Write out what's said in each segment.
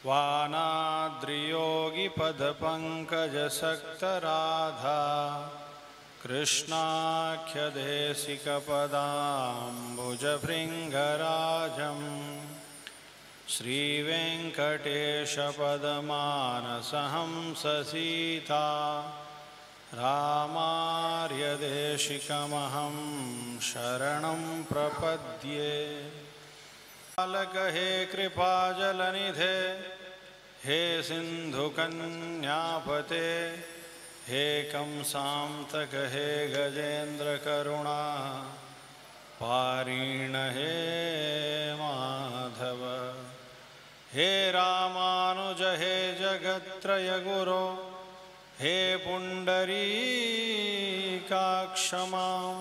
वानाद्रियोगिपदपङ्कजसक्तराधा कृष्णाख्यदेशिकपदाम्बुजभृङ्गराजम् श्रीवेङ्कटेशपदमानसहंससीता रामार्यदेशिकमहं शरणं प्रपद्ये। बालक हे कृपाजलनिधे हे सिन्धुकन्यापते हे कंसान्तक हे गजेन्द्रकरुणा पारीण हे माधव। हे रामानुज हे जगत्त्रयगुरो हे पुण्डरीकाक्ष मां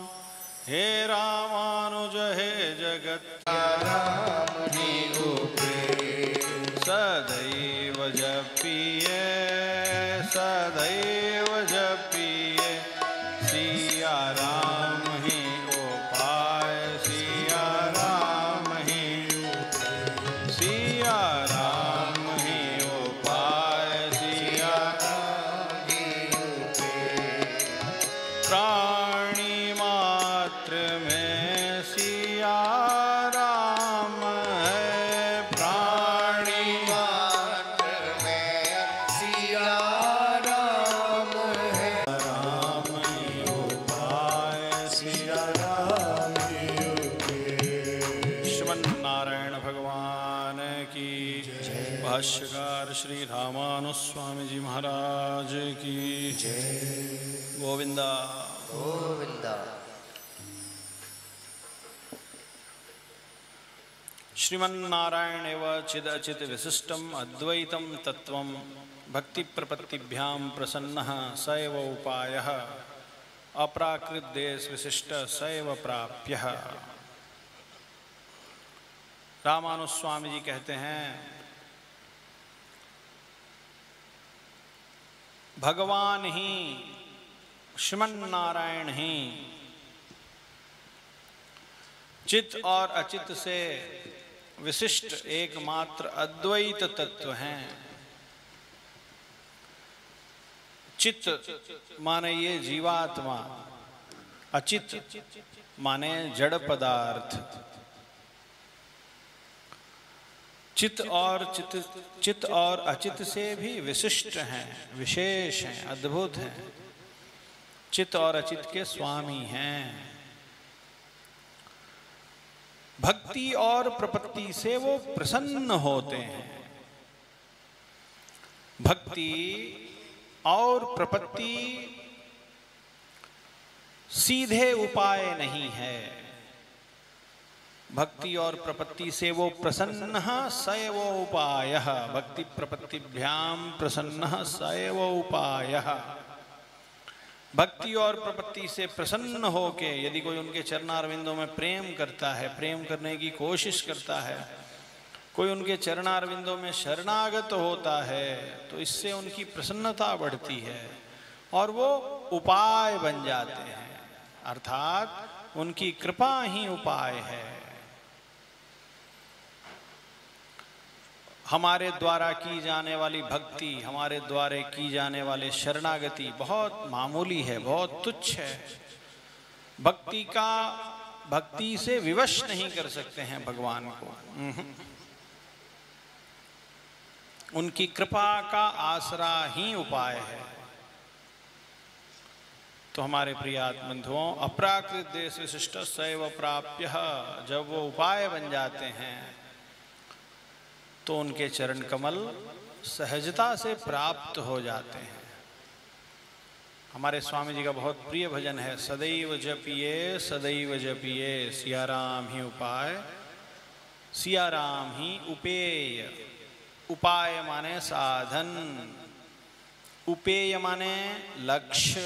हे रामानुज हे सदैव जपिए सदैव जपिए सिया राम ही उपाय सिया राम ही सिया राम ही उपाय सिया प्राणी मात्र में सिया राम है प्राणी मात्र में सिया राम है राम ही उपाय सिया राम ही उपाय। श्रीमन्नारायण भगवान की भाष्यकार श्री रामानुस्वामी जी महाराज की गोविंदा गोविंदा। श्रीमन्नारायण एव चिदचित विशिष्टम अद्वैतम तत्वम भक्ति प्रपत्तिभ्यां प्रसन्नः स एव उपायः अप्राकृत देश विशिष्ट स एव प्राप्यः। रामानुस्वामी जी कहते हैं भगवान ही श्रीमन्नारायण ही चित और अचित से विशिष्ट एकमात्र अद्वैत तत्व हैं। चित माने ये जीवात्मा, अचित माने जड़ पदार्थ। चित और अचित से भी विशिष्ट हैं, विशेष हैं, अद्भुत हैं। चित और अचित के स्वामी हैं। भक्ति और प्रपत्ति से वो प्रसन्न होते हैं। भक्ति और प्रपत्ति सीधे उपाय नहीं है। भक्ति और प्रपत्ति से वो प्रसन्न स एव उपायः। भक्ति प्रपत्तिभ्यां प्रसन्न स एव उपायः। भक्ति और प्रपत्ति से प्रसन्न होके यदि कोई उनके चरणारविंदों में प्रेम करता है, प्रेम करने की कोशिश करता है, कोई उनके चरणारविंदों में शरणागत होता है, तो इससे उनकी प्रसन्नता बढ़ती है और वो उपाय बन जाते हैं। अर्थात उनकी कृपा ही उपाय है। हमारे द्वारा की जाने वाली भक्ति, हमारे द्वारा की जाने वाले शरणागति बहुत मामूली है, बहुत तुच्छ है। भक्ति से विवश नहीं कर सकते हैं भगवान को। उनकी कृपा का आसरा ही उपाय है। तो हमारे प्रिय आत्मबंधुओं, अप्राकृत देश विशिष्ट सैव प्राप्य, जब वो उपाय बन जाते हैं तो उनके चरण कमल सहजता से प्राप्त हो जाते हैं। हमारे स्वामी जी का बहुत प्रिय भजन है, सदैव जपिए सिया राम ही उपाय, सिया राम ही उपेय। उपाय माने साधन, उपेय माने लक्ष्य।